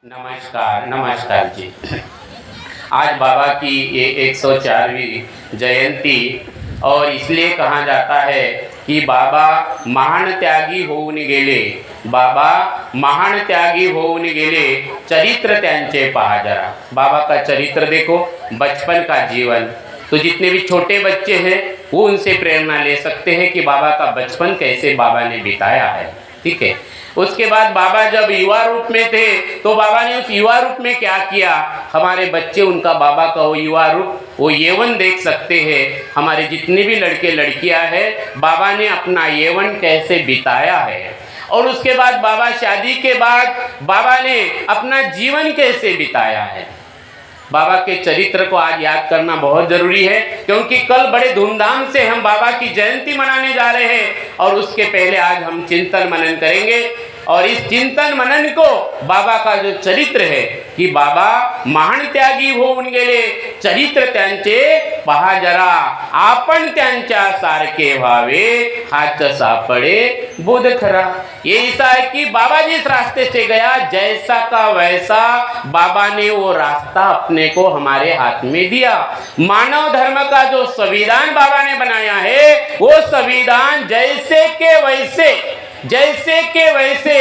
नमस्कार नमस्कार जी। आज बाबा की ये 104वीं जयंती और इसलिए कहा जाता है कि बाबा महान त्यागी होऊन गेले, बाबा महान त्यागी होऊन गेले, चरित्र त्यांचे पहा जरा। बाबा का चरित्र देखो, बचपन का जीवन। तो जितने भी छोटे बच्चे हैं वो उनसे प्रेरणा ले सकते हैं कि बाबा का बचपन कैसे बाबा ने बिताया है। ठीक है। उसके बाद बाबा जब युवा रूप में थे तो बाबा ने उस युवा रूप में क्या किया, हमारे बच्चे उनका बाबा का वो युवा रूप, वो यौवन देख सकते हैं। हमारे जितने भी लड़के लड़कियां हैं, बाबा ने अपना यौवन कैसे बिताया है। और उसके बाद बाबा शादी के बाद बाबा ने अपना जीवन कैसे बिताया है। बाबा के चरित्र को आज याद करना बहुत जरूरी है, क्योंकि कल बड़े धूमधाम से हम बाबा की जयंती मनाने जा रहे हैं और उसके पहले आज हम चिंतन मनन करेंगे। और इस चिंतन मनन को बाबा का जो चरित्र है कि बाबा महान त्यागी होऊन गेले, चरित्र त्यांचे पहा जरा, आपण त्यांच्या सारखे व्हावे, हाच सापडे बुध खरा। ये ऐसा है कि बाबा जिस रास्ते से गया, जैसा का वैसा बाबा ने वो रास्ता अपने को हमारे हाथ में दिया। मानव धर्म का जो संविधान बाबा ने बनाया है, वो संविधान जैसे के वैसे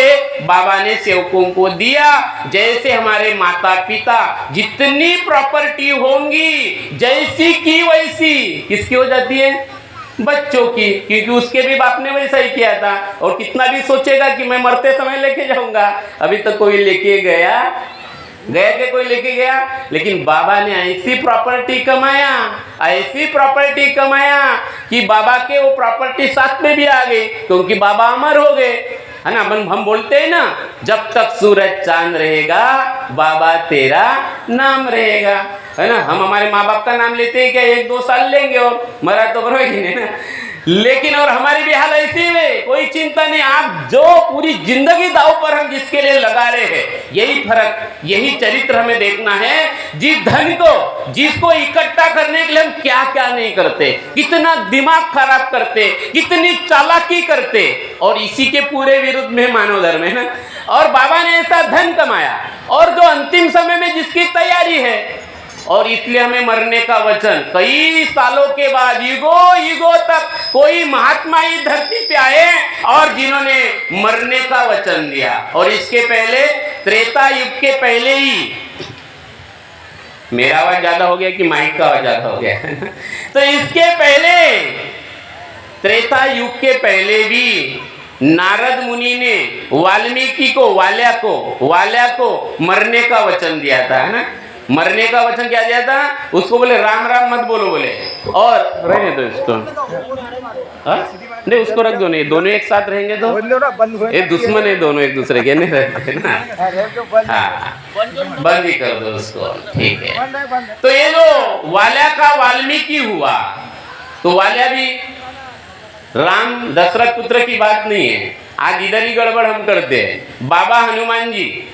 बाबा ने सेवकों को दिया। जैसे हमारे माता पिता जितनी प्रॉपर्टी होंगी, जैसी की वैसी किसकी हो जाती है, बच्चों की, क्योंकि उसके भी बाप ने वैसा ही किया था। और कितना भी सोचेगा कि मैं मरते समय लेके जाऊंगा, अभी तक कोई लेके गया के कोई लेके गया, लेकिन बाबा ने ऐसी प्रॉपर्टी कमाया कि बाबा के वो प्रॉपर्टी साथ में भी आ गई, क्योंकि बाबा अमर हो गए, है ना। हम बोलते हैं ना, जब तक सूरज चांद रहेगा बाबा तेरा नाम रहेगा, है ना। हम हमारे माँ बाप का नाम लेते हैं क्या, 1-2 साल लेंगे और मरा तो बरोबर ही नहीं ना। लेकिन और हमारी भी हाल ऐसी है, कोई चिंता नहीं। आप जो पूरी जिंदगी दाव पर हम जिसके लिए लगा रहे हैं, यही फर्क, यही चरित्र हमें देखना है। जिस धन को, जिसको इकट्ठा करने के लिए हम क्या क्या नहीं करते, कितना दिमाग खराब करते, कितनी चालाकी करते, और इसी के पूरे विरुद्ध में मानव धर्म है ना। और बाबा ने ऐसा धन कमाया, और जो अंतिम समय में जिसकी तैयारी है, और इसलिए हमें मरने का वचन, कई सालों के बाद युगों तक कोई महात्मा ही धरती पे आए और जिन्होंने मरने का वचन दिया। और इसके पहले, त्रेता युग के पहले ही, मेरा आवाज ज्यादा हो गया कि माइक का आवाज ज्यादा हो गया तो इसके पहले, त्रेता युग के पहले भी नारद मुनि ने वाल्मीकि को, वाल्या को मरने का वचन दिया था, है ना। मरने का वचन क्या दिया था उसको, बोले राम राम मत बोलो, बोले, और रहने दो इसको, नहीं उसको रख दो, नहीं दोनों एक साथ रहेंगे तो ये दुश्मन है दोनों एक दूसरे के, नहीं रहते ना। हाँ, बंद ही कर दो उसको, ठीक है। तो ये जो वाल्या का वाल्मीकि हुआ, तो वाल्या भी राम दशरथ पुत्र की बात नहीं है। आज इधर ही गड़बड़ हम करते हैं। बाबा हनुमान जी,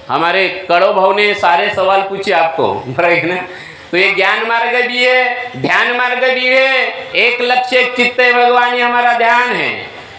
हमारे कड़ो भाव ने सारे सवाल पूछे आपको, बराबर ना। तो ये ज्ञान मार्ग भी है, ध्यान मार्ग भी है, एक लक्ष्य एक चित्त भगवान ही हमारा ध्यान है,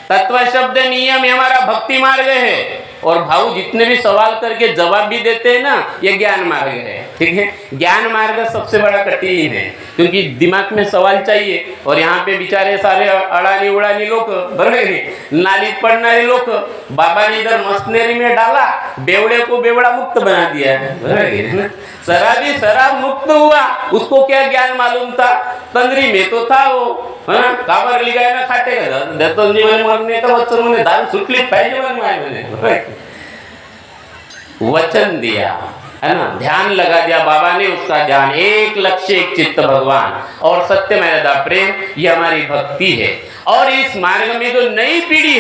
तत्व शब्द नियम ये हमारा भक्ति मार्ग है। और भाव जितने भी सवाल करके जवाब भी देते हैं ना, ये ज्ञान मार्ग है। ठीक है, ज्ञान मार्ग सबसे बड़ा कठिन है, क्योंकि दिमाग में सवाल चाहिए, और यहाँ पे बेचारे सारे अड़ानी उड़ानी लोग, बराबर नाली पड़नारे लोग, बाबा ने इधर मस्तेरी में डाला, बेवड़े को बेवड़ा मुक्त बना दिया, बराबर। शराबी शराब मुक्त हुआ, उसको क्या ज्ञान मालूम था, तंद्री में तो था वो, हाँ, काबर लिगाए ना खाटे का देतो जीवन मरने का वचन मैंने दान सुटली पाहिजे मैंने वचन दिया, है ना। ध्यान लगा दिया बाबा ने, उसका ध्यान एक लक्ष्य एक चित्त भगवान और सत्य मर्यादा प्रेम, ये हमारी भक्ति है। और इस मार्ग में जो नई पीढ़ी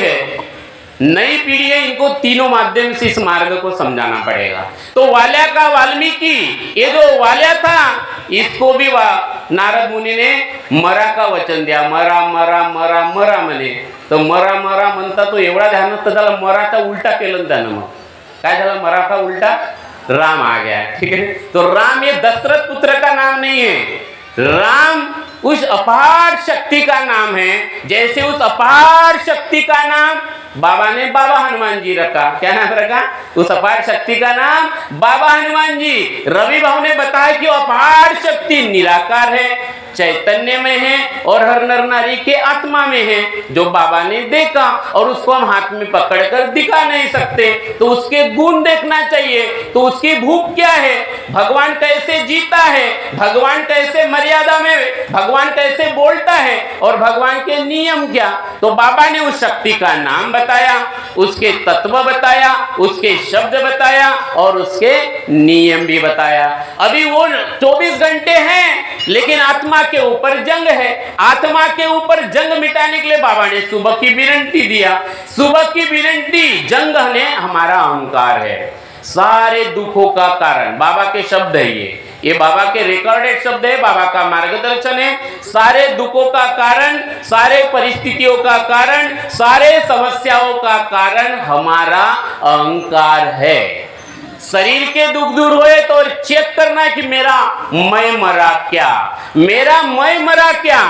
है, इनको तीनों माध्यम से इस मार्ग को समझाना पड़ेगा। तो वाल्या का वाल्मीकि, ये जो वाल्या था, इसको भी नारद मुनि ने मरा का वचन दिया, मरा मरा मरा मरा म्हणे। तो मरा मरा म्हणता तो एवढा ध्यानस्थ झाला, मराचा उलटा केलं त्यानं। मग काय झालं, मरा का उलटा राम आ गया। ठीक है, तो राम ये दशरथ पुत्र का नाम नहीं है, राम उस अपार शक्ति का नाम है। जैसे उस अपार शक्ति का नाम बाबा ने बाबा हनुमान जी रखा। क्या नाम रखा? उस अपार शक्ति का नाम बाबा हनुमान जी। रवि भाव ने बताया कि अपार शक्ति निराकार है, चैतन्य में है और हर नर नारी के आत्मा में है, जो बाबा ने देखा और उसको हम हाथ में पकड़कर दिखा नहीं सकते। तो उसके गुण देखना चाहिए। तो उसकी भूख क्या है, भगवान कैसे जीता है, भगवान कैसे मर्यादा में, भगवान कैसे बोलता है और भगवान के नियम क्या। तो बाबा ने उस शक्ति का नाम बताया, उसके तत्व बताया, उसके शब्द बताया और उसके नियम भी बताया। अभी वो 24 घंटे हैं, लेकिन आत्मा के ऊपर जंग है। आत्मा के ऊपर जंग मिटाने के लिए बाबा ने सुबह की विनंती दिया। सुबह की विनंती, जंग ने हमारा अहंकार है, सारे दुखों का कारण। बाबा के शब्द है ये बाबा के रिकॉर्डेड शब्द है, बाबा का मार्गदर्शन है। सारे दुखों का कारण, सारे परिस्थितियों का कारण, सारे समस्याओं का कारण हमारा अहंकार है। शरीर के दुख दूर हुए तो चेक करना कि मेरा मैं मरा क्या, मेरा मैं मरा क्या।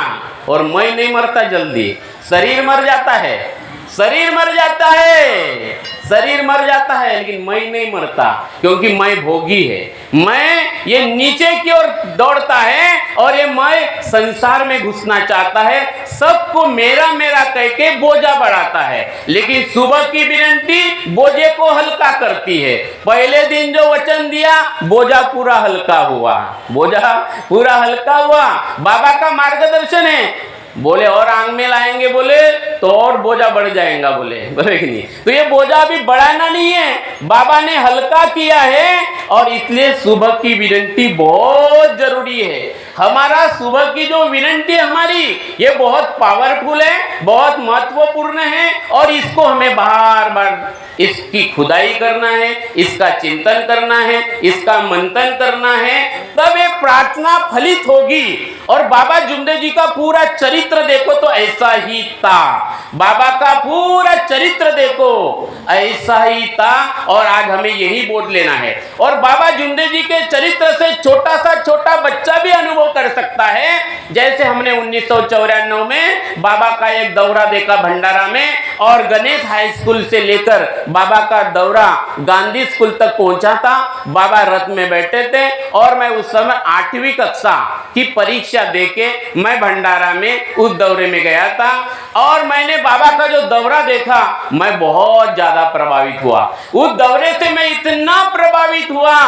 और मैं नहीं मरता जल्दी, शरीर मर जाता है, शरीर मर जाता है, शरीर मर जाता है, लेकिन मैं नहीं मरता, क्योंकि मैं भोगी है। मैं ये नीचे की ओर दौड़ता है और ये मैं संसार में घुसना चाहता है, सबको मेरा मेरा कह के बोझा बढ़ाता है। लेकिन सुबह की विनंती बोझे को हल्का करती है। पहले दिन जो वचन दिया, बोझा पूरा हल्का हुआ, बोझा पूरा हल्का हुआ। बाबा का मार्गदर्शन है। बोले और आंग में लाएंगे, बोले तो और बोझा बढ़ जाएगा, बोले कि नहीं। तो ये बोझा अभी बढ़ाना नहीं है, बाबा ने हल्का किया है। और इसलिए सुबह की विनंती बहुत जरूरी है। हमारा सुबह की जो विनंती हमारी, ये बहुत पावरफुल है, बहुत महत्वपूर्ण है। और इसको हमें बार बार इसकी खुदाई करना है, इसका चिंतन करना है, इसका मंथन करना है, तब ये प्रार्थना फलित होगी। और बाबा जुमदेव जी का पूरा चरित्र देखो तो ऐसा ही था। बाबा का पूरा चरित्र देखो ऐसा ही था, और आज हमें यही बोध लेना है। और बाबा जुमदेव जी के चरित्र से छोटा सा छोटा बच्चा भी अनुभव कर सकता है। जैसे हमने 1994 में बाबा का एक दौरा देखा भंडारा में, और गणेश हाई स्कूल से लेकर बाबा का दौरा गांधी स्कूल तक पहुंचा था। बाबा रथ में बैठे थे और मैं उस समय 8वीं कक्षा की परीक्षा देके मैं भंडारा में उस दौरे में गया था। और मैंने बाबा का जो दौरा देखा, मैं बहुत ज्यादा प्रभावित हुआ। उस दौरे से मैं इतना प्रभावित हुआ।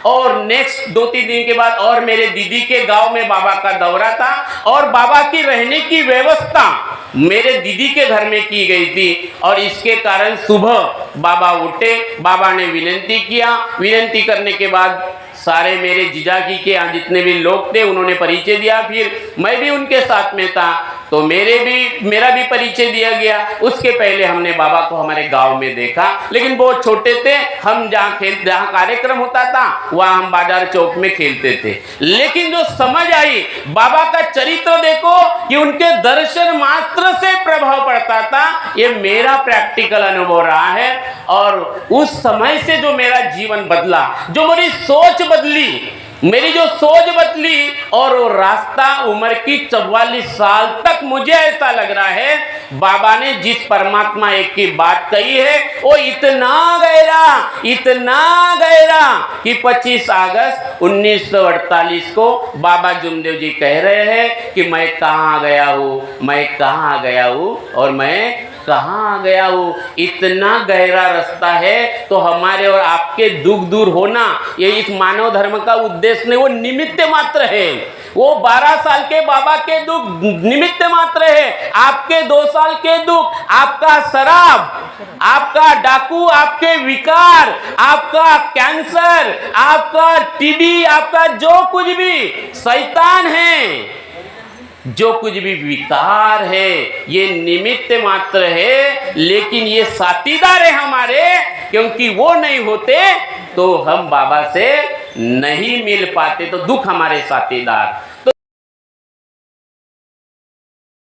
और नेक्स्ट 2-3 दिन के बाद और मेरे दीदी के गांव में बाबा का दौरा था, और बाबा की रहने की व्यवस्था मेरे दीदी के घर में की गई थी। और इसके कारण सुबह बाबा उठे, बाबा ने विनंती किया। विनंती करने के बाद सारे मेरे जीजाजी के यहाँ जितने भी लोग थे, उन्होंने परिचय दिया। फिर मैं भी उनके साथ में था, तो मेरा भी परिचय दिया गया। उसके पहले हमने बाबा को हमारे गांव में देखा, लेकिन बहुत छोटे थे हम। जहाँ कार्यक्रम होता था वहाँ हम बाजार चौक में खेलते थे। लेकिन जो समझ आई, बाबा का चरित्र देखो कि उनके दर्शन मात्र से प्रभाव पड़ता था। ये मेरा प्रैक्टिकल अनुभव रहा है। और उस समय से जो मेरा जीवन बदला, जो मेरी सोच बदली, मेरी जो सोच बदली, और वो रास्ता उम्र की 44 साल तक मुझे ऐसा लग रहा है बाबा ने जिस परमात्मा एक की बात कही है वो इतना गहरा कि 25 अगस्त 1948 को बाबा जुमदेव जी कह रहे हैं कि मैं कहाँ गया हूँ और मैं कहाँ गया हूँ। इतना गहरा रास्ता है। तो हमारे और आपके दुख दूर होना, ये इस मानव धर्म का उद्देश्य नहीं, वो निमित्त मात्र है। वो 12 साल के बाबा के दुख निमित्त मात्र है। आपके 2 साल के दुख, आपका शराब, आपका डाकू, आपके विकार, आपका कैंसर, आपका टीबी, आपका जो कुछ भी शैतान है, जो कुछ भी विकार है, ये निमित्त मात्र है। लेकिन ये साथीदार है हमारे, क्योंकि वो नहीं होते तो हम बाबा से नहीं मिल पाते। तो दुख हमारे साथीदार।